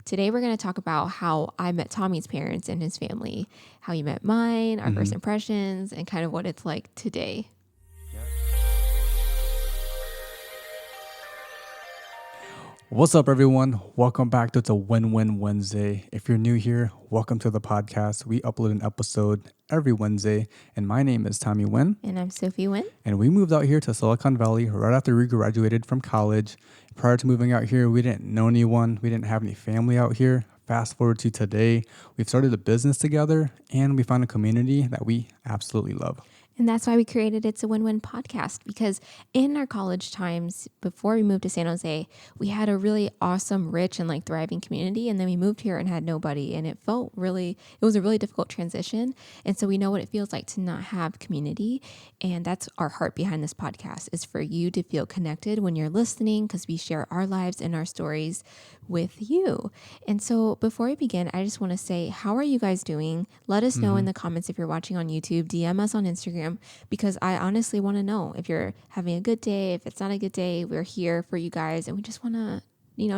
Today we're going to talk about how I met Tommy's parents and his family, how you met mine, our first impressions, and kind of what it's like today. What's up, everyone? Welcome back to It's a Win-Win Wednesday. If you're new here, welcome to the podcast. We upload an episode every Wednesday, and my name is Tommy Nguyen. And I'm Sophie Nguyen. And we moved out here to Silicon Valley right after we graduated from college. Prior to moving out here, we didn't know anyone. We didn't have any family out here. Fast forward to today, we've started a business together, and we found a community that we absolutely love. And that's why we created It's a Win-Win Podcast, because in our college times, before we moved to San Jose, we had a really awesome, rich, and thriving community. And then we moved here and had nobody. And it was a really difficult transition. And so we know what it feels like to not have community. And that's our heart behind this podcast, is for you to feel connected when you're listening, because we share our lives and our stories with you. And so before we begin, I just want to say, how are you guys doing? Let us know in the comments if you're watching on YouTube. DM us on Instagram, because I honestly want to know if you're having a good day. If it's not a good day, we're here for you guys, and we just want to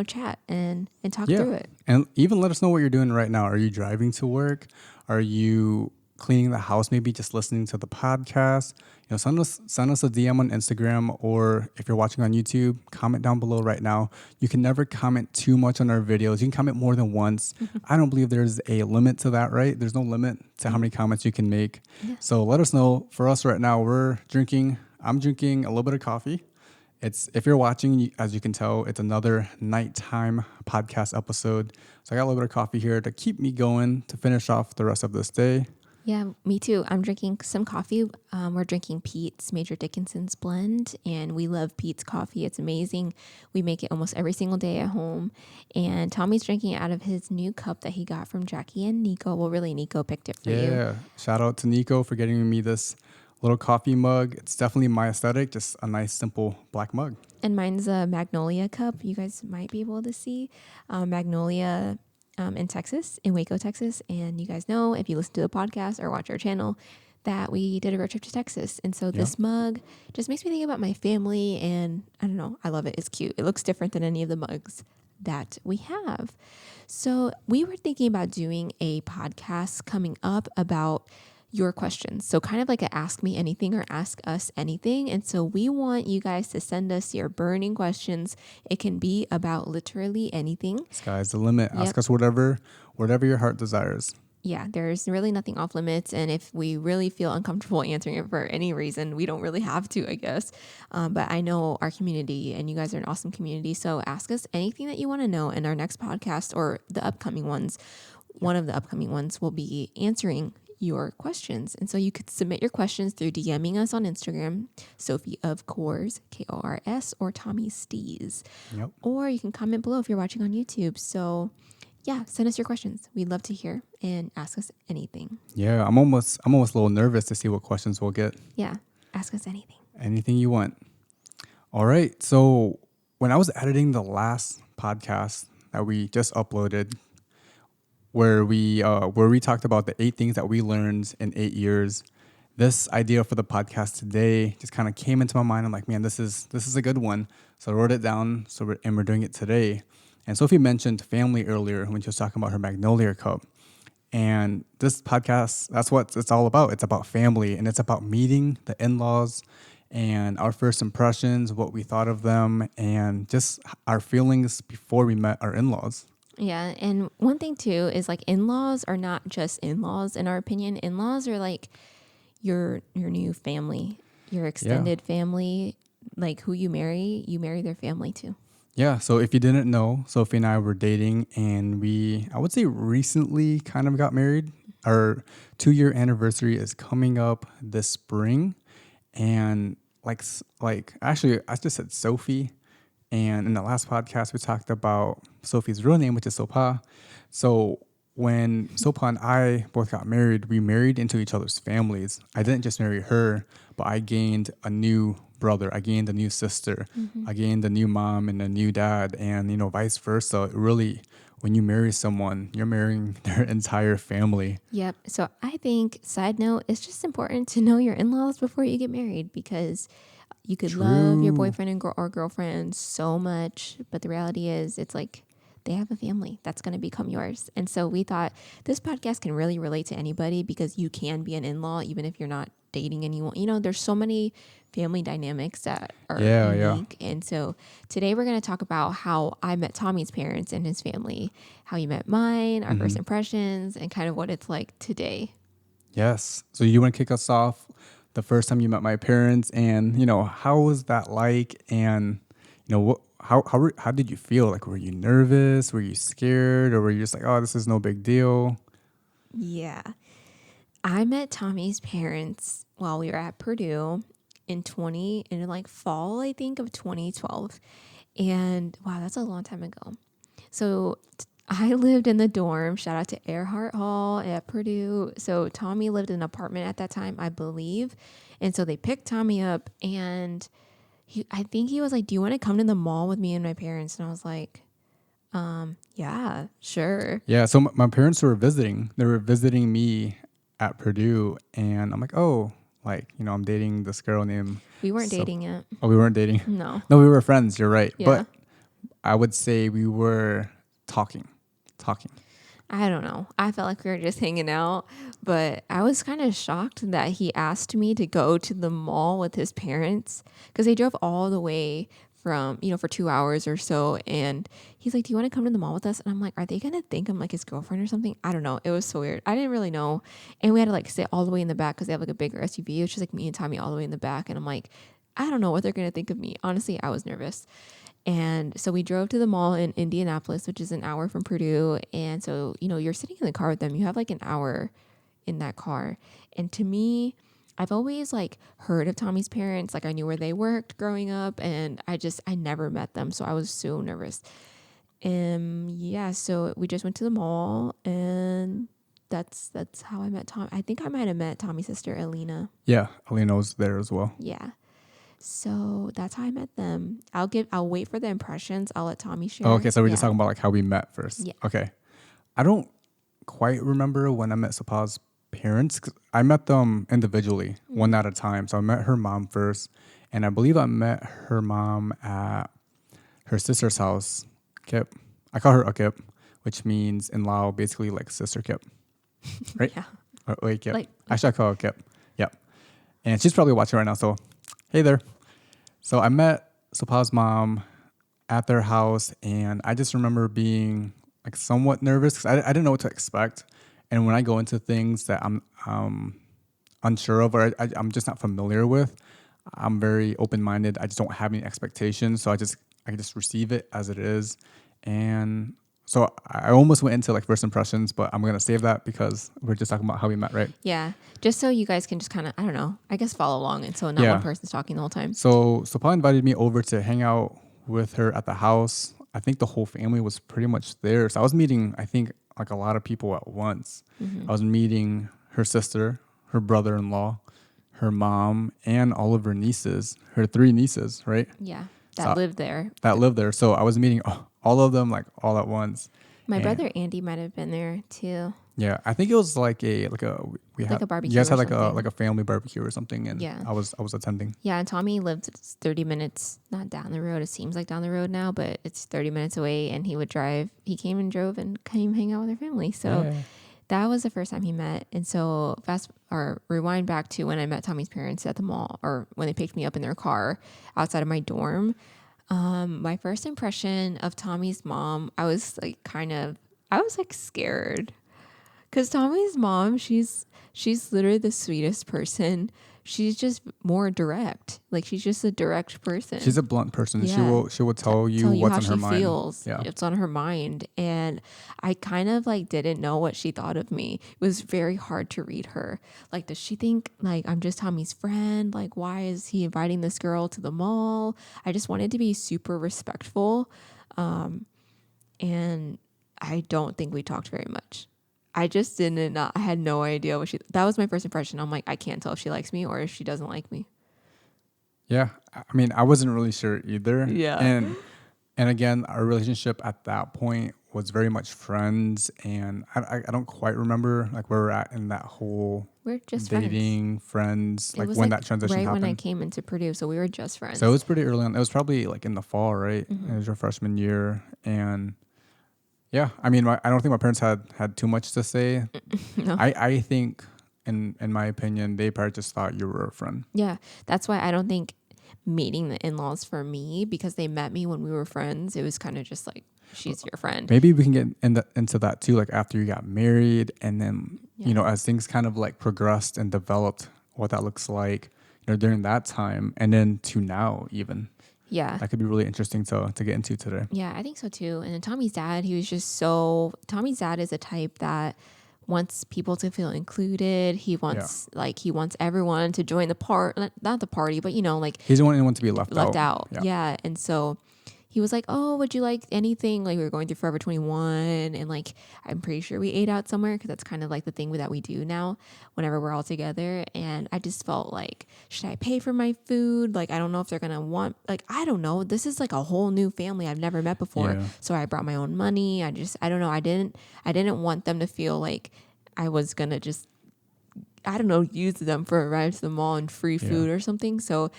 chat and talk through it. And even let us know what you're doing right now. Are you driving to work? Are you cleaning the house, maybe just listening to the podcast? Send us a DM on Instagram, or if you're watching on YouTube, comment down below right now. You can never comment too much on our videos. You can comment more than once. I don't believe there's a limit to that, right? There's no limit to how many comments you can make. Yeah. So let us know. For us right now, I'm drinking a little bit of coffee. If you're watching, as you can tell, it's another nighttime podcast episode. So I got a little bit of coffee here to keep me going, to finish off the rest of this day. Yeah, me too. I'm drinking some coffee. We're drinking Pete's Major Dickinson's blend, and we love Pete's coffee. It's amazing. We make it almost every single day at home. And Tommy's drinking it out of his new cup that he got from Jackie and Nico. Well, really, Nico picked it for you. Yeah, shout out to Nico for getting me this little coffee mug. It's definitely my aesthetic, just a nice, simple black mug. And mine's a Magnolia cup. You guys might be able to see Magnolia in Texas, in Waco, Texas. And you guys know, if you listen to the podcast or watch our channel, that we did a road trip to Texas. And so this mug just makes me think about my family, and I don't know, I love it. It's cute. It looks different than any of the mugs that we have. So we were thinking about doing a podcast coming up about your questions. So kind of like a Ask Me Anything or Ask Us Anything. And so we want you guys to send us your burning questions. It can be about literally anything. Sky's the limit. Ask us whatever your heart desires. Yeah, there's really nothing off limits. And if we really feel uncomfortable answering it for any reason, we don't really have to, I guess. But I know our community, and you guys are an awesome community. So ask us anything that you want to know in our next podcast or the upcoming ones. One of the upcoming ones will be answering your questions. And so you could submit your questions through DMing us on Instagram, Sophie of Course, Kors, or Tommy Stees. Yep. Or you can comment below if you're watching on YouTube. So yeah, send us your questions. We'd love to hear, and ask us anything. Yeah, I'm almost a little nervous to see what questions we'll get. Yeah, ask us anything. Anything you want. All right. So when I was editing the last podcast that we just uploaded, where we talked about the 8 things that we learned in 8 years, this idea for the podcast today just kind of came into my mind. I'm like, man, this is a good one. So I wrote it down. We're doing it today. And Sophie mentioned family earlier when she was talking about her Magnolia cup. And this podcast, that's what it's all about. It's about family, and it's about meeting the in-laws and our first impressions, what we thought of them, and just our feelings before we met our in-laws. Yeah, and one thing too is in-laws are not just in-laws. In our opinion, in-laws are like your new family, your extended family. Like who you marry their family too. Yeah, so if you didn't know, Sophie and I were dating, and I would say recently kind of got married. Our 2-year anniversary is coming up this spring, and actually I just said Sophie. And in the last podcast, we talked about Sophie's real name, which is Sopa. So when Sopa and I both got married, we married into each other's families. I didn't just marry her, but I gained a new brother. I gained a new sister. I gained a new mom and a new dad, and vice versa. Really, when you marry someone, you're marrying their entire family. Yep. So I think, side note, it's just important to know your in-laws before you get married, because you could love your boyfriend or girlfriend so much, but the reality is it's like they have a family that's going to become yours. And so we thought this podcast can really relate to anybody because you can be an in-law even if you're not dating anyone. You know, there's so many family dynamics that are unique. And so today we're going to talk about how I met Tommy's parents and his family, how you met mine, our first impressions, and kind of what it's like today. Yes. So you want to kick us off the first time you met my parents, and how was that like? And how did you feel? Like, were you nervous? Were you scared? Or were you just like, oh, this is no big deal? Yeah. I met Tommy's parents while we were at Purdue in like fall, I think, of 2012. And wow, that's a long time ago. So I lived in the dorm. Shout out to Earhart Hall at Purdue. So Tommy lived in an apartment at that time, I believe. And so they picked Tommy up, and I think he was like, do you want to come to the mall with me and my parents? And I was like, yeah, sure. Yeah. So my parents were visiting. They were visiting me at Purdue, and I'm like, oh, like, I'm dating this girl named... We weren't dating yet. Oh, we weren't dating? No. No, we were friends. You're right. Yeah. But I would say we were talking. I don't know. I felt like we were just hanging out, but I was kind of shocked that he asked me to go to the mall with his parents because they drove all the way from, for 2 hours or so. And he's like, do you want to come to the mall with us? And I'm like, are they going to think I'm like his girlfriend or something? I don't know. It was so weird. I didn't really know. And we had to like sit all the way in the back because they have like a bigger SUV. It was just like me and Tommy all the way in the back. And I'm like, I don't know what they're going to think of me. Honestly, I was nervous. And so we drove to the mall in Indianapolis, which is an hour from Purdue. And so, you're sitting in the car with them. You have like an hour in that car. And to me, I've always like heard of Tommy's parents. Like I knew where they worked growing up, and I never met them. So I was so nervous. Yeah, so we just went to the mall, and that's how I met Tom. I think I might have met Tommy's sister, Alina. Yeah, Alina was there as well. Yeah. So that's how I met them. I'll wait for the impressions. I'll let Tommy share. Oh, okay, so we're just talking about like how we met first. Yeah. Okay. I don't quite remember when I met Sapa's parents. 'Cause I met them individually, one at a time. So I met her mom first, and I believe I met her mom at her sister's house, Kip. I call her Akip, which means in Lao basically like sister Kip, right? Yeah. Or wait, Kip. Like- Actually, I call her Kip. Yep. And she's probably watching right now, so hey there. So I met Sapa's mom at their house, and I just remember being like somewhat nervous because I didn't know what to expect. And when I go into things that I'm unsure of or I'm just not familiar with, I'm very open-minded. I just don't have any expectations, so I just receive it as it is. And so I almost went into like first impressions, but I'm gonna save that because we're just talking about how we met, right? Yeah. Just so you guys can just kind of, I don't know, I guess follow along. And so not one person's talking the whole time. So Paul invited me over to hang out with her at the house. I think the whole family was pretty much there. So I was meeting, I think, like a lot of people at once. I was meeting her sister, her brother-in-law, her mom, and all of her nieces, her 3 nieces, right? Yeah. That lived there. So I was meeting all of them like all at once. My brother Andy might have been there too. Yeah, I think it was like a barbecue. You guys had like a family barbecue or something, and yeah. I was attending. Yeah, and Tommy lived 30 minutes, not down the road. It seems like down the road now, but it's 30 minutes away. And he would drive. He came and drove and came hang out with her family. So that was the first time he met. And so rewind back to when I met Tommy's parents at the mall, or when they picked me up in their car outside of my dorm. My first impression of Tommy's mom, I was scared. Because Tommy's mom, she's literally the sweetest person. She's just more direct. Like, she's just a direct person. She's a blunt person. Yeah. She will tell you what's on her mind. Feels. Yeah. It's on her mind. And I kind of like didn't know what she thought of me. It was very hard to read her. Like, does she think like I'm just Tommy's friend? Like, why is he inviting this girl to the mall? I just wanted to be super respectful. And I don't think we talked very much. I just didn't. I had no idea what that was my first impression. I'm like, I can't tell if she likes me or if she doesn't like me. Yeah. I mean, I wasn't really sure either. Yeah. And again, our relationship at that point was very much friends. And I don't quite remember like where we're at in that whole we're just dating, friends, like when that transition right happened. When I came into Purdue. So we were just friends. So it was pretty early on. It was probably like in the fall, right? Mm-hmm. It was your freshman year. And Yeah, I mean, I don't think my parents had too much to say. No. I think, in my opinion, they probably just thought you were a friend. Yeah, that's why I don't think meeting the in-laws for me, because they met me when we were friends, it was kind of just like, she's your friend. Maybe we can get into that too, like after you got married, and then Yeah. as things kind of like progressed and developed, what that looks like, during that time, and then to now even. Yeah. That could be really interesting to get into today. Yeah, I think so too. And then Tommy's dad, Tommy's dad is a type that wants people to feel included. He wants everyone to join the not the party, but like He doesn't want anyone to be left out. Yeah. And so he was like, "Oh, would you like anything?" Like we were going through Forever 21, and like I'm pretty sure we ate out somewhere, because that's kind of like the thing that we do now whenever we're all together. And I just felt like, should I pay for my food? Like I don't know if they're gonna want, like I don't know. This is like a whole new family I've never met before. Yeah. So I brought my own money. I don't know. I didn't want them to feel like I was gonna just, I don't know, use them for a ride to the mall and free food or something. So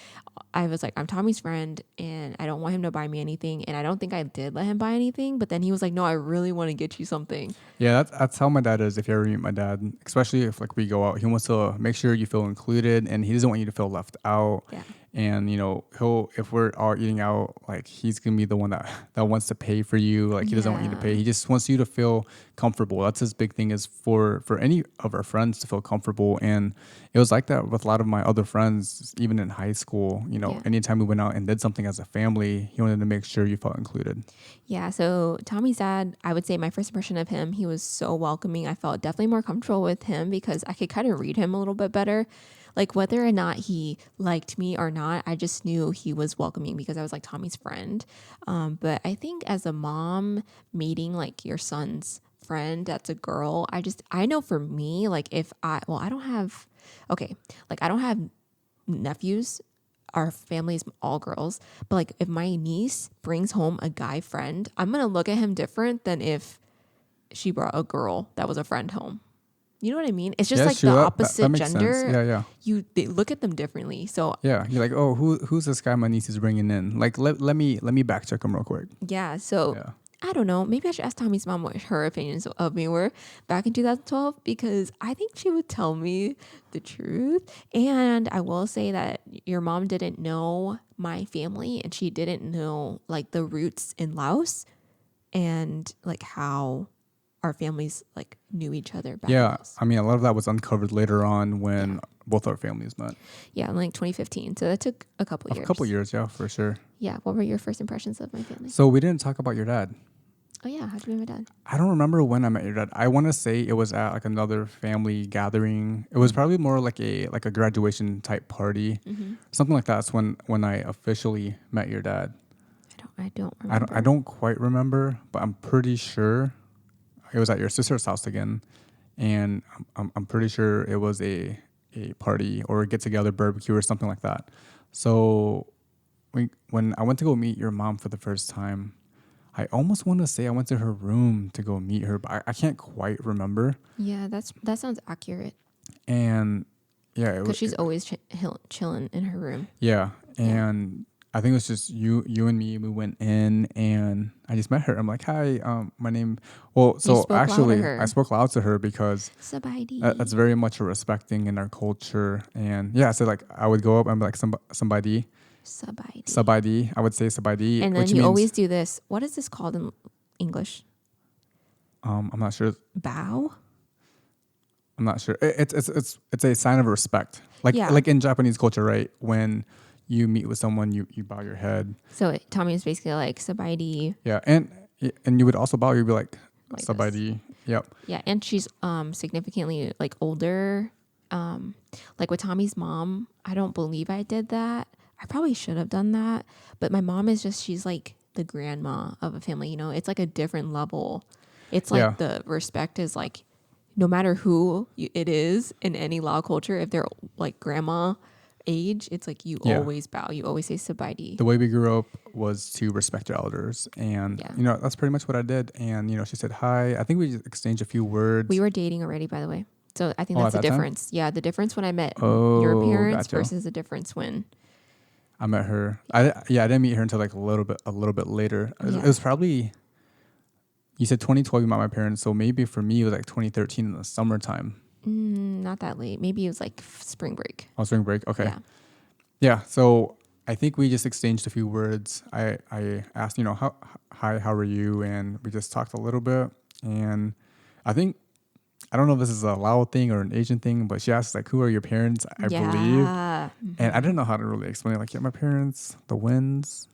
I was like, I'm Tommy's friend and I don't want him to buy me anything. And I don't think I did let him buy anything. But then he was like, no, I really want to get you something. Yeah, that's how my dad is. If you ever meet my dad, especially if like we go out, he wants to make sure you feel included, and he doesn't want you to feel left out. Yeah. And if we're all eating out, like he's gonna be the one that wants to pay for you. Like he doesn't want you to pay. He just wants you to feel comfortable. That's his big thing, is for any of our friends to feel comfortable. And it was like that with a lot of my other friends, even in high school. Anytime we went out and did something as a family, he wanted to make sure you felt included. Yeah. So Tommy's dad, I would say my first impression of him, he was so welcoming. I felt definitely more comfortable with him because I could kind of read him a little bit better. Like whether or not he liked me or not, I just knew he was welcoming because I was like Tommy's friend. But I think as a mom meeting like your son's friend that's a girl, I know for me, like I don't have nephews. Our family's all girls, but like if my niece brings home a guy friend, I'm gonna look at him different than if she brought a girl that was a friend home. You know what I mean? It's just like the opposite that makes gender. Sense. Yeah. They look at them differently. So yeah, you're like, oh, who's this guy my niece is bringing in? Like, let me back check him real quick. yeah. So I don't know. Maybe I should ask Tommy's mom what her opinions of me were back in 2012, because I think she would tell me the truth. And I will say that your mom didn't know my family, and she didn't know like the roots in Laos and like how our families like knew each other back. Yeah, I mean, a lot of that was uncovered later on when both our families met. Yeah, in like 2015. So that took a couple years. A couple years, yeah, for sure. Yeah. What were your first impressions of my family? So we didn't talk about your dad. Oh yeah, how'd you meet my dad? I don't remember when I met your dad. I want to say it was at like another family gathering. It was probably more like a graduation type party, something like that. That's when I officially met your dad. I don't remember. I don't quite remember, but I'm pretty sure it was at your sister's house again, and I'm pretty sure it was a party or a get together barbecue or something like that. So when I went to go meet your mom for the first time, I almost want to say I went to her room to go meet her, but I can't quite remember. Yeah, that sounds accurate. And yeah, because she's always chilling in her room. Yeah, and I think it was just you and me. We went in and I just met her. I'm like, hi, my name. Well, so actually, I spoke loud to her because that's very much a respecting in our culture. And yeah, so like I would go up and be like somebody. Sabadi. I would say sabadi. And then you always do this. What is this called in English? I'm not sure. Bow? I'm not sure. It's a sign of respect. Like in Japanese culture, right? When you meet with someone, you bow your head. So Tommy is basically like sabaidi. Yeah, and you would also bow. You'd be like sabaidi. Yep. Yeah, and she's significantly like older. Like with Tommy's mom, I don't believe I did that. I probably should have done that, but my mom is she's like the grandma of a family. You know, it's like a different level. It's like the respect is like, no matter who it is in any Lao culture, if they're like grandma age, it's like you always bow. You always say sabaidi. The way we grew up was to respect your elders. And, that's pretty much what I did. And, she said hi. I think we exchanged a few words. We were dating already, by the way. So I think that's the difference. Yeah, the difference when I met your parents versus the difference when I met her. I didn't meet her until like a little bit later. It was probably, You said 2012 you met my parents, so maybe for me it was like 2013 in the summertime. Not that late. Maybe it was like spring break. Oh, spring break. Okay. Yeah. Yeah. So I think we just exchanged a few words. I asked, hi, how are you? And we just talked a little bit. And I think, I don't know if this is a Lao thing or an Asian thing, but she asked like, who are your parents? I believe. Mm-hmm. And I didn't know how to really explain it. Like, yeah, my parents, the winds.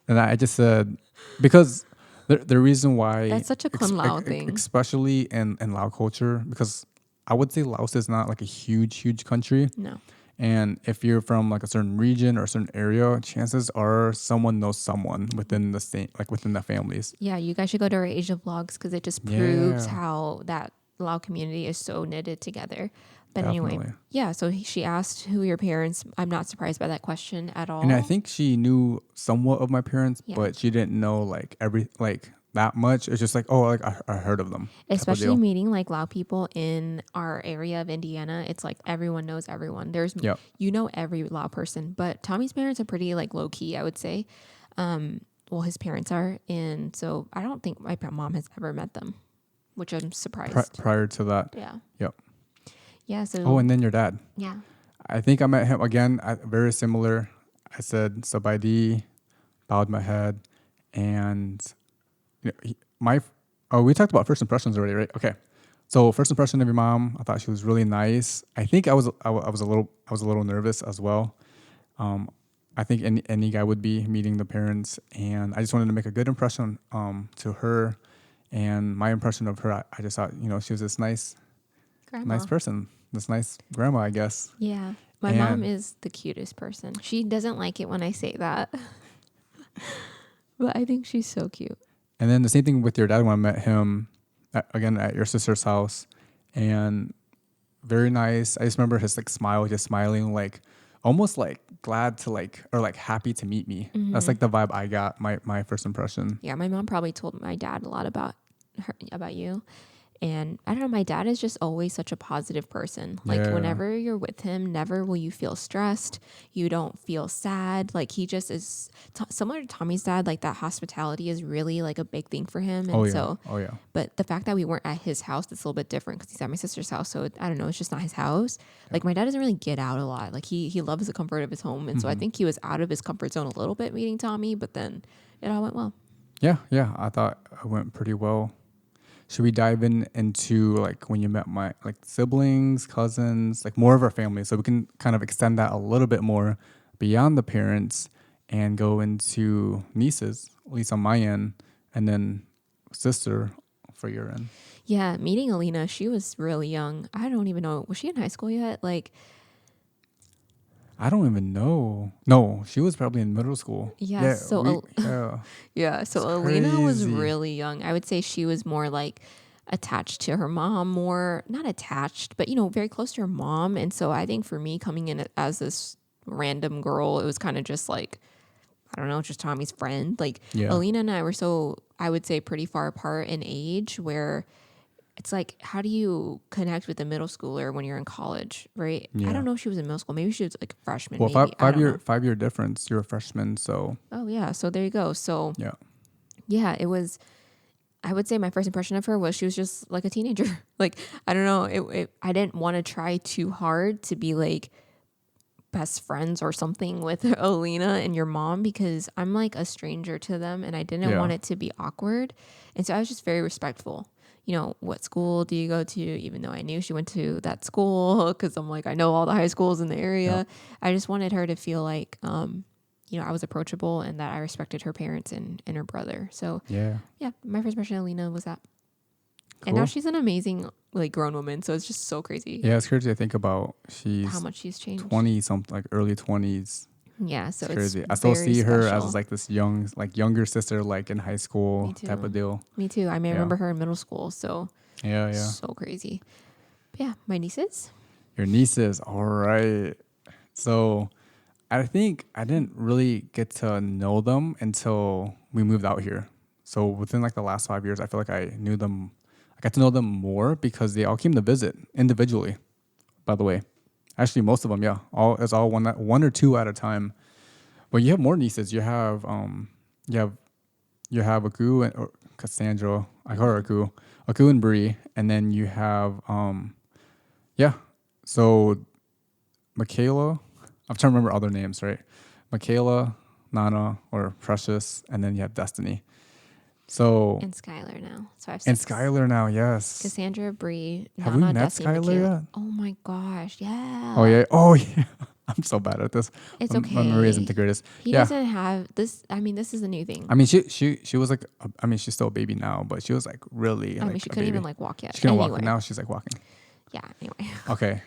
And I just said, because the reason why, That's such a Kun Lao thing. especially in Lao culture, because I would say Laos is not like a huge country. No. And if you're from like a certain region or a certain area, chances are someone knows someone within the same, like within the families. Yeah, you guys should go to our Asia vlogs because it just proves how that Lao community is so knitted together. But Definitely. anyway, yeah, so she asked who your parents. I'm not surprised by that question at all. And I think she knew somewhat of my parents, Yeah. but she didn't know like that much. It's just like, oh, like I heard of them. Especially meeting like Lao people in our area of Indiana, it's like everyone knows everyone. You know every Lao person, but Tommy's parents are pretty like low key, I would say. Well, his parents are, and so I don't think my mom has ever met them, which I'm surprised. Prior to that. Yeah. Yep. Yeah. So. Oh, and then your dad. Yeah. I think I met him again. Very similar. I said Sabaidi, bowed my head, and we talked about first impressions already, right? Okay. So first impression of your mom, I thought she was really nice. I think I was a little nervous as well. I think any guy would be meeting the parents, and I just wanted to make a good impression to her. And my impression of her, I just thought, she was this nice person, this nice grandma, I guess. Yeah. My mom is the cutest person. She doesn't like it when I say that. But I think she's so cute. And then the same thing with your dad when I met him, again, at your sister's house. And very nice. I just remember his like smile, just smiling, like almost like glad to like, or like happy to meet me. Mm-hmm. That's like the vibe I got, my first impression. Yeah, my mom probably told my dad a lot about you. And I don't know, my dad is just always such a positive person. Like whenever you're with him, never will you feel stressed. You don't feel sad. Like he just is similar to Tommy's dad. Like that hospitality is really like a big thing for him. And but the fact that we weren't at his house, it's a little bit different because he's at my sister's house. So I don't know, it's just not his house. Yeah. Like my dad doesn't really get out a lot. Like he loves the comfort of his home. And so I think he was out of his comfort zone a little bit meeting Tommy, but then it all went well. Yeah. I thought it went pretty well. Should we dive into like when you met my like siblings, cousins, like more of our family, so we can kind of extend that a little bit more beyond the parents and go into nieces, at least on my end, and then sister for your end. Yeah, meeting Alina, she was really young. I don't even know, was she in high school yet? Like, I don't even know. No, she was probably in middle school. Yeah. So Alina was really young. I would say she was more like attached to her mom, more not attached, but very close to her mom. And so I think for me coming in as this random girl, it was kind of just like, I don't know, just Tommy's friend. Like Alina and I were I would say pretty far apart in age where it's like, how do you connect with a middle schooler when you're in college, right? Yeah. I don't know if she was in middle school. Maybe she was like a freshman. Well, five year difference. You're a freshman, so. Oh yeah, so there you go. So yeah, it was. I would say my first impression of her was she was just like a teenager. Like I don't know. I didn't want to try too hard to be like best friends or something with Alina and your mom because I'm like a stranger to them, and I didn't want it to be awkward, and so I was just very respectful. What school do you go to? Even though I knew she went to that school because I'm like, I know all the high schools in the area. Yeah. I just wanted her to feel like, I was approachable and that I respected her parents and her brother. So yeah, my first impression of Alina was that. Cool. And now she's an amazing like grown woman. So it's just so crazy. Yeah, it's crazy to think about. How much she's changed. 20 something, like early 20s. Yeah, so it's crazy. I still see her as like this younger sister, like in high school type of deal. Me too. I may remember her in middle school. So yeah, so crazy. But yeah, my nieces. Your nieces, all right. So I think I didn't really get to know them until we moved out here. So within like the last 5 years, I feel like I got to know them more because they all came to visit individually. By the way. Actually, most of them, yeah. It's all one or two at a time. But you have more nieces. You have you have Aku and or Cassandra. I call her Aku and Bree, and then you have yeah. So Michaela, I'm trying to remember other names, right? Michaela, Nana, or Precious, and then you have Destiny. So And Skylar now. So I have and 6. Skylar now, yes. Cassandra, Bree, Have we Nana, met Destiny, Skylar Michaela. yet? Oh my gosh, Oh yeah. yeah. Oh yeah. I'm so bad at this. It's My memory isn't okay. the greatest. He Yeah. doesn't have this. I mean, this is a new thing. I mean, she was like, I mean, she's still a baby now, but she was like really I mean, like she a couldn't baby. even like walk yet. She couldn't walk, Anyway, but now she's like walking. yeah. Anyway, Okay.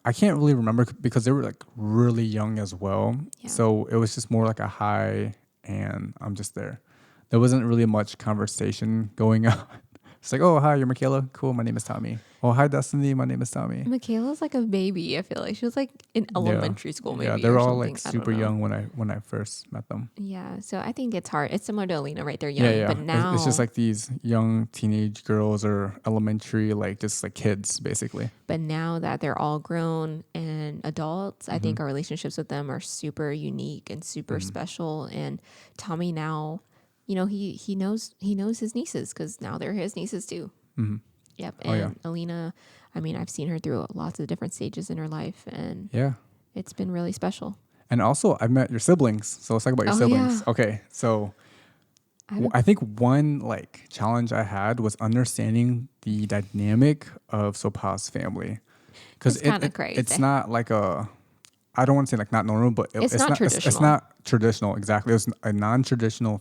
I can't really remember because they were like really young as well. Yeah. So it was just more like a hi and I'm just there. There wasn't really much conversation going on. It's like, oh, hi, you're Michaela. Cool. My name is Tommy. Oh, hi, Destiny. My name is Tommy. Michaela's like a baby. I feel like she was like in elementary school, maybe. Yeah, they were or all something. like I don't super know. young when I first met them. Yeah. So I think it's hard. It's similar to Alina, right? They're young, Yeah, yeah. but now It's just like these young teenage girls or elementary, like just like kids, basically. But now that they're all grown and adults, I Mm-hmm. think our relationships with them are super unique and super special. And Tommy now, you know, he knows his nieces because now they're his nieces too. Mm-hmm. Yep. Oh, And yeah. Alina, I mean, I've seen her through lots of different stages in her life, and Yeah. it's been really special. And also, I've met your siblings. So let's talk about your Oh, siblings. yeah. Okay. So I haven't- I think one like challenge I had was understanding the dynamic of Sopa's family. Because It's kinda crazy. it's not like I don't want to say like not normal, but It's not it's traditional. not traditional. Exactly. It's a non-traditional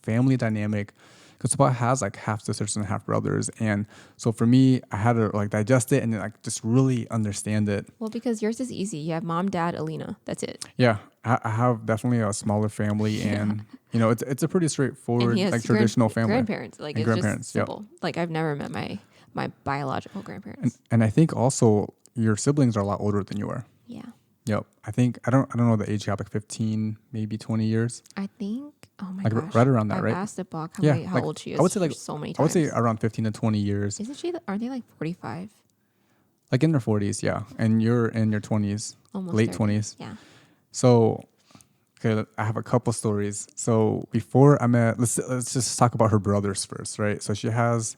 family dynamic. Because Sopa has like half sisters and half brothers. And so for me, I had to like digest it and then, like just really understand it. Well, because yours is easy. You have mom, dad, Alina. That's it. Yeah, I have definitely a smaller family, and you know, it's a pretty straightforward, And he has like traditional family. grandparents. Like And it's grandparents, just yep. simple. Like I've never met my biological grandparents. And I think also your siblings are a lot older than you are. Yeah. Yep. I think I don't know the age gap, like 15, maybe 20 years. I think. Oh my Like gosh! right around that, I've right? asked Buck how, Yeah, how like, old she is. I would say like so many I would times. say around 15 to 20 years. Isn't she? Are they like 45? Like in their 40s, yeah. And you're in your 20s, Almost late 30. 20s. Yeah. So, okay, I have a couple stories. So before I met, let's just talk about her brothers first, right? So she has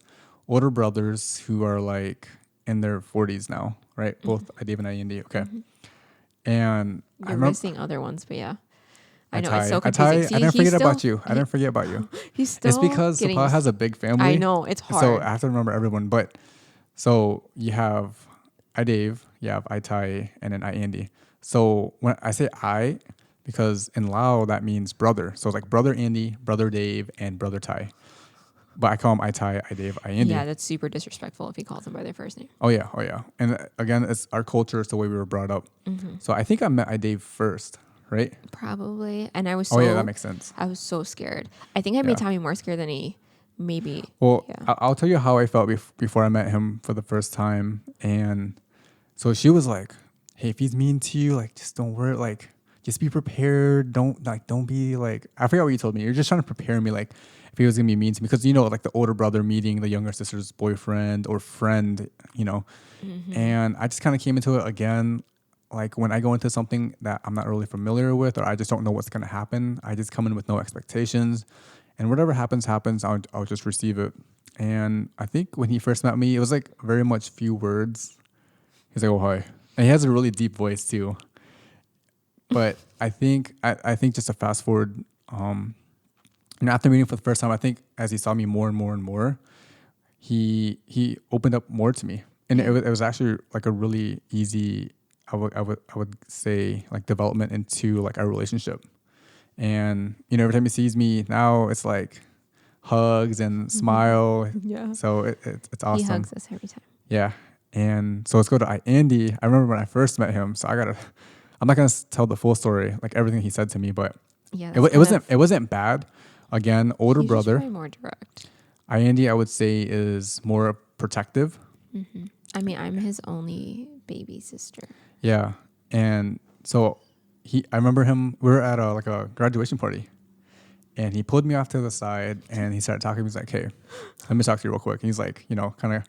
older brothers who are like in their 40s now, right? Both Dave and Andy. Okay, and I You're remember missing other ones, but yeah. I know Atai. it's so Atai, confusing. See, I didn't he's forget about still- you. I didn't forget about you. He's still. It's because getting, Sapa has a big family. I know it's hard. So I have to remember everyone. But so you have Dave, you have Tai, and then Andy. So when I say I, because in Lao that means brother. So it's like brother Andy, brother Dave, and brother Tai. But I call him Tai, Dave, Andy. Yeah, that's super disrespectful if he calls them by their first name. Oh yeah, oh yeah. And again, it's our culture. It's the way we were brought up. So I think I met Dave first, right? Probably. And I was Oh yeah, that makes sense. I was so scared. I think I made Yeah. Tommy more scared than he maybe. Well, Yeah. I'll tell you how I felt before I met him for the first time. And so she was like, "Hey, if he's mean to you, like, just don't worry. Like, just be prepared. Don't be like." I forgot what you told me. You're just trying to prepare me, like, if he was gonna be mean to me, because you know, like the older brother meeting the younger sister's boyfriend or friend, you know. And I just kind of came into it again. Like when I go into something that I'm not really familiar with, or I just don't know what's gonna happen, I just come in with no expectations. And whatever happens, I'll just receive it. And I think when he first met me, it was like very much few words. He's like, "Oh, hi." And he has a really deep voice too. But I think just to fast forward, and after meeting for the first time, I think as he saw me more and more and more, he opened up more to me. And it was actually like a really easy, I would say, like development into like our relationship. And you know, every time he sees me now, it's like hugs and smile. Yeah. So it's awesome. He hugs us every time. Yeah. And so let's go to Andy. I remember when I first met him. So I'm not gonna tell the full story, like everything he said to me, but Yeah. it wasn't bad. Again, older He's just brother. probably more direct. Andy, I would say, is more protective. I mean, I'm his only baby sister. Yeah. And so I remember him, we were at a graduation party, and he pulled me off to the side and he started talking. He's like, "Hey, let me talk to you real quick." And he's like, you know, kind of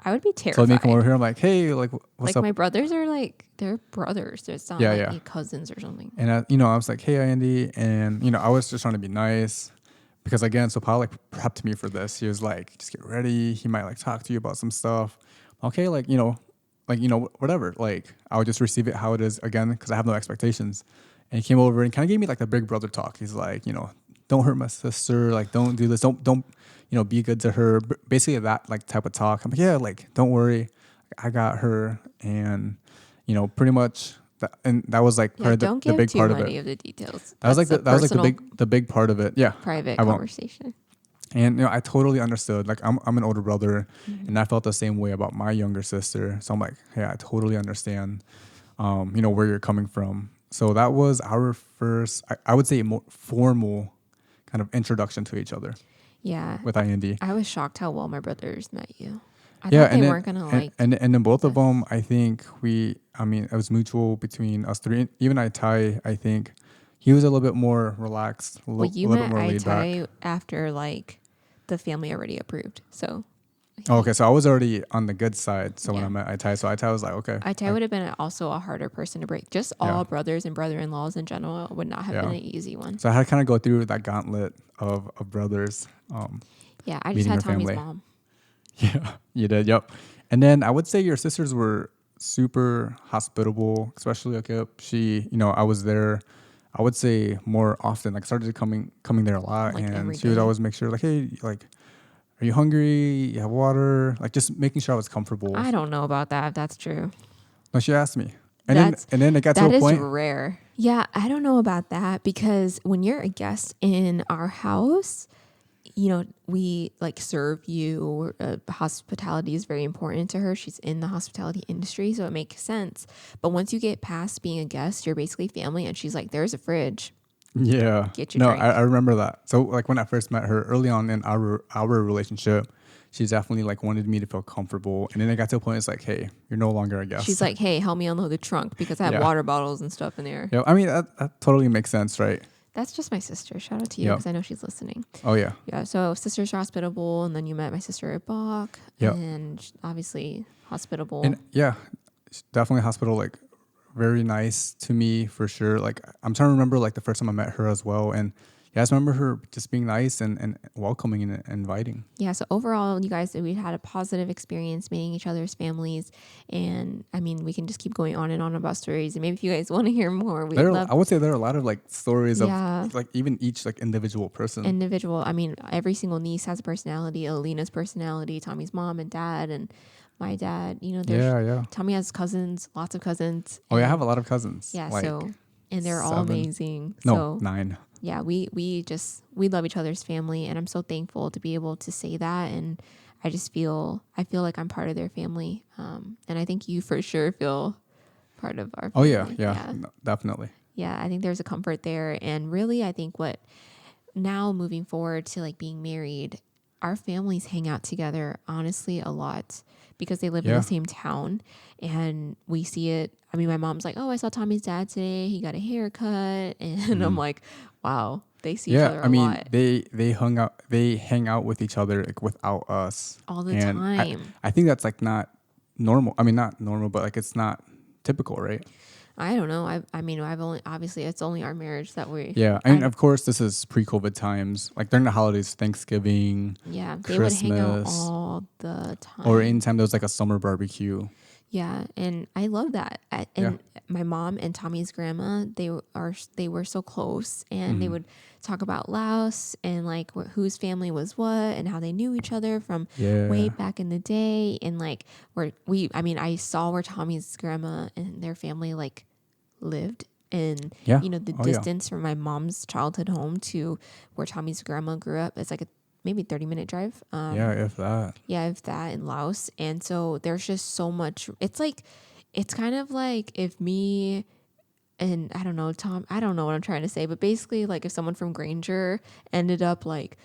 I would be terrified. told me to come over here. I'm like, "Hey, like, what's like up?" my brothers are like they're brothers. They're not Yeah, like yeah. cousins or something. And I was like, "Hey, Andy," and you know, I was just trying to be nice, because again, so Paul like prepped me for this. He was like, just get ready. He might like talk to you about some stuff. Okay, whatever. Like I would just receive it how it is again because I have no expectations. And he came over and kind of gave me like the big brother talk. He's like, don't hurt my sister. Like don't do this. Don't be good to her. Basically that like type of talk. I'm like, yeah, like don't worry, I got her. And pretty much. And that was like part of don't the give big too part of many it. of the details. That was like That's that was like the big part of it. Yeah, private I won't. conversation. And I totally understood. Like I'm an older brother, and I felt the same way about my younger sister. So I'm like, hey, I totally understand. Where you're coming from. So that was our first, I would say, more formal kind of introduction to each other. Yeah, With IND. I was shocked how well my brothers met you. I Yeah, thought they weren't gonna like. and then both of them, I think it was mutual between us three. Even Ty, I think he was a little bit more relaxed, Well, you little bit met more laid back. Itai after like the family already approved. So. Okay, so I was already on the good side. So when Yeah. I met Itai, so Itai was like, okay. Itai would have been also a harder person to break. Just all brothers and brother-in-laws in general would not have been an easy one. So I had to kind of go through that gauntlet of brothers. Yeah, I just had Tommy's family. mom. Yeah, you did. Yep. And then I would say your sisters were super hospitable, especially she, I was there, I would say more often, like started coming there a lot. Like and every she would day. always make sure like, hey, like, are you hungry? You have water? Like just making sure I was comfortable. I don't know about that, if that's true. No, she asked me. And then it got to a point. That is rare. Yeah, I don't know about that because when you're a guest in our house, we like serve you. Hospitality is very important to her. She's in the hospitality industry, so it makes sense. But once you get past being a guest, you're basically family. And she's like, there's a fridge. Yeah. Get your drink. I remember that. So like when I first met her early on in our relationship, she definitely like wanted me to feel comfortable. And then it got to a point, it's like, hey, you're no longer a guest. She's like, hey, help me unload the trunk because I have water bottles and stuff in there. Yeah. I mean, that totally makes sense, right? That's just my sister. Shout out to you because I know she's listening. Oh, yeah. Yeah. So sisters are hospitable. And then you met my sister at Bach. Yep. And obviously hospitable. And yeah, definitely hospital, like very nice to me for sure. Like I'm trying to remember like the first time I met her as well. And yeah, I just remember her just being nice and welcoming and inviting. Yeah. So overall, you guys, we had a positive experience meeting each other's families. And I mean, we can just keep going on and on about stories. And maybe if you guys want to hear more, I would say there are a lot of like stories of like even each like individual person. I mean, every single niece has a personality. Alina's personality, Tommy's mom and dad, and my dad. Tommy has cousins, lots of cousins. Oh yeah, I have a lot of cousins. Yeah. Like and they're 7. all amazing. No, 9. Yeah, we love each other's family, and I'm so thankful to be able to say that. And I feel like I'm part of their family, and I think you for sure feel part of our family. Oh yeah. No, definitely. Yeah, I think there's a comfort there, and really, I think now moving forward to like being married, our families hang out together honestly a lot because they live in the same town, and we see it. I mean, my mom's like, oh, I saw Tommy's dad today. He got a haircut. And I'm like, wow, they see each other a lot. They hang out with each other like, without us. All the time. I think that's like not normal. I mean, not normal, but like it's not typical, right? I don't know. Obviously it's only our marriage that we. Yeah. I mean, of course, this is pre-COVID times. Like during the holidays, Thanksgiving, yeah, they Christmas, would hang out all the time. Or anytime there was like a summer barbecue. Yeah, and I love that. My mom and Tommy's grandma, they were so close, and they would talk about Laos and like whose family was what and how they knew each other from way back in the day, and like I saw where Tommy's grandma and their family like lived, and the distance from my mom's childhood home to where Tommy's grandma grew up, it's like maybe 30-minute drive. If that. Yeah, if that, in Laos. And so there's just so much. It's kind of like if me and I don't know, Tom, I don't know what I'm trying to say, but basically like if someone from Granger ended up like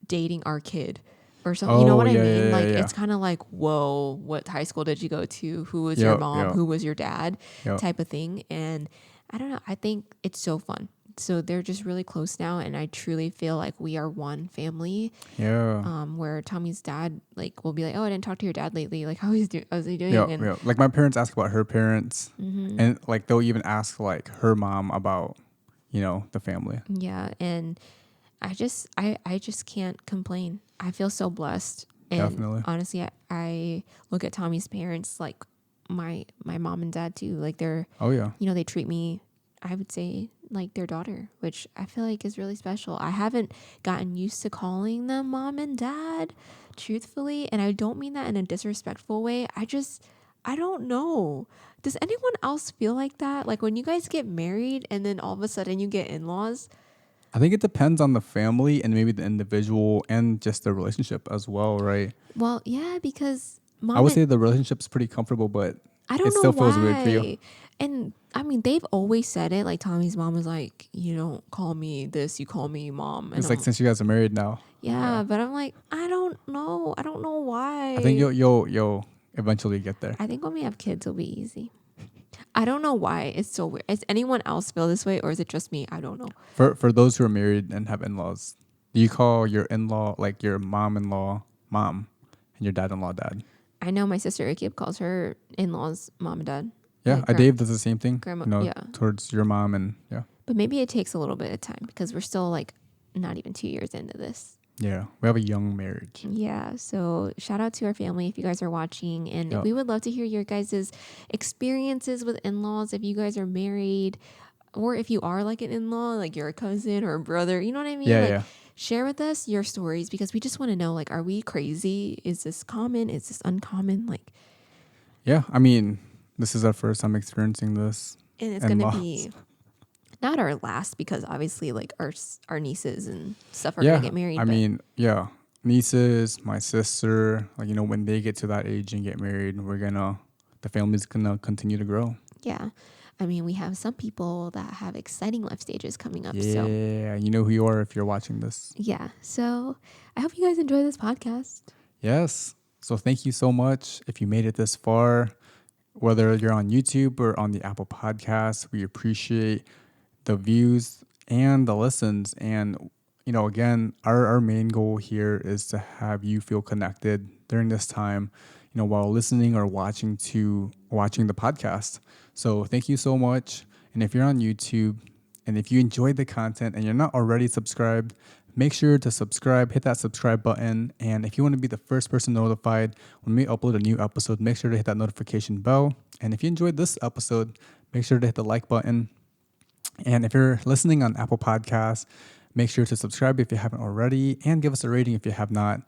dating our kid or something, you know what I mean? Like it's kind of like, whoa, what high school did you go to? Who was your mom? Who was your dad? Type of thing. And I don't know. I think it's so fun. So they're just really close now, and I truly feel like we are one family. Yeah. Where Tommy's dad like will be like, "Oh, I didn't talk to your dad lately. Like, how's he doing?" Yeah. Like my parents ask about her parents, and like they'll even ask like her mom about, the family. Yeah, and I just can't complain. I feel so blessed. And Definitely. honestly, I look at Tommy's parents, like my mom and dad too. Like they're, Oh yeah. they treat me, I would say, like their daughter, which I feel like is really special. I haven't gotten used to calling them mom and dad, truthfully. And I don't mean that in a disrespectful way. I don't know. Does anyone else feel like that? Like when you guys get married and then all of a sudden you get in-laws? I think it depends on the family and maybe the individual and just the relationship as well, right? Well, yeah, because I would say the relationship's pretty comfortable, but I it don't know still feels weird for you. why. And I mean, they've always said it. Like Tommy's mom was like, "You don't call me this, you call me mom." And It's like since you guys are married now. yeah, but I'm like, I don't know. I don't know why. I think you'll eventually get there. I think when we have kids, it'll be easy. I don't know why it's so weird. Does anyone else feel this way, or is it just me? I don't know. For those who are married and have in-laws, do you call your in-law like your mom-in-law mom and your dad-in-law dad? I know my sister Ikib calls her in-laws mom and dad. Yeah, Like Dave does the same thing. grandma, yeah. Towards your mom and yeah. But maybe it takes a little bit of time because we're still like not even 2 years into this. Yeah, we have a young marriage. Yeah. So shout out to our family if you guys are watching. And Yep. we would love to hear your guys' experiences with in-laws if you guys are married or if you are like an in-law, like you're a cousin or a brother. You know what I mean? Yeah, Like yeah. share with us your stories because we just want to know, like, are we crazy? Is this common? Is this uncommon? Like, Yeah, I mean, this is our first time experiencing this. and it's going to In-laws. be not our last because obviously like our nieces and stuff are Yeah, going to get married. I but mean, yeah, nieces, my sister, like when they get to that age and get married, the family's gonna continue to grow. yeah. I mean, we have some people that have exciting life stages coming up. Yeah, So you know who you are if you're watching this. yeah. So I hope you guys enjoy this podcast. Yes. So thank you so much if you made it this far, whether you're on YouTube or on the Apple Podcast. We appreciate the views and the listens. And, again, our main goal here is to have you feel connected during this time, while listening or watching the podcast. So thank you so much. And if you're on YouTube and if you enjoyed the content and you're not already subscribed, make sure to subscribe, hit that subscribe button. And if you want to be the first person notified when we upload a new episode, make sure to hit that notification bell. And if you enjoyed this episode, make sure to hit the like button. And if you're listening on Apple Podcasts, make sure to subscribe if you haven't already and give us a rating if you have not.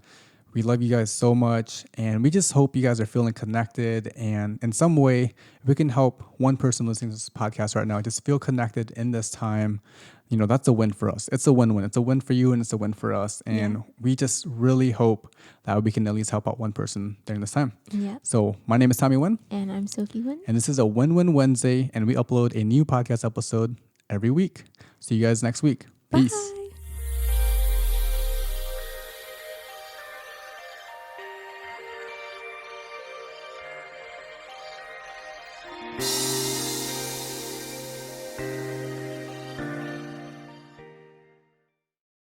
We love you guys so much. And we just hope you guys are feeling connected. And in some way, if we can help one person listening to this podcast right now just feel connected in this time, that's a win for us. It's a win-win. It's a win for you and it's a win for us. And we just really hope that we can at least help out one person during this time. Yeah. So my name is Tommy Wynn. And I'm Sophie Wynn. And this is a Win-Win Wednesday. And we upload a new podcast episode every week. See you guys next week. Peace. Bye.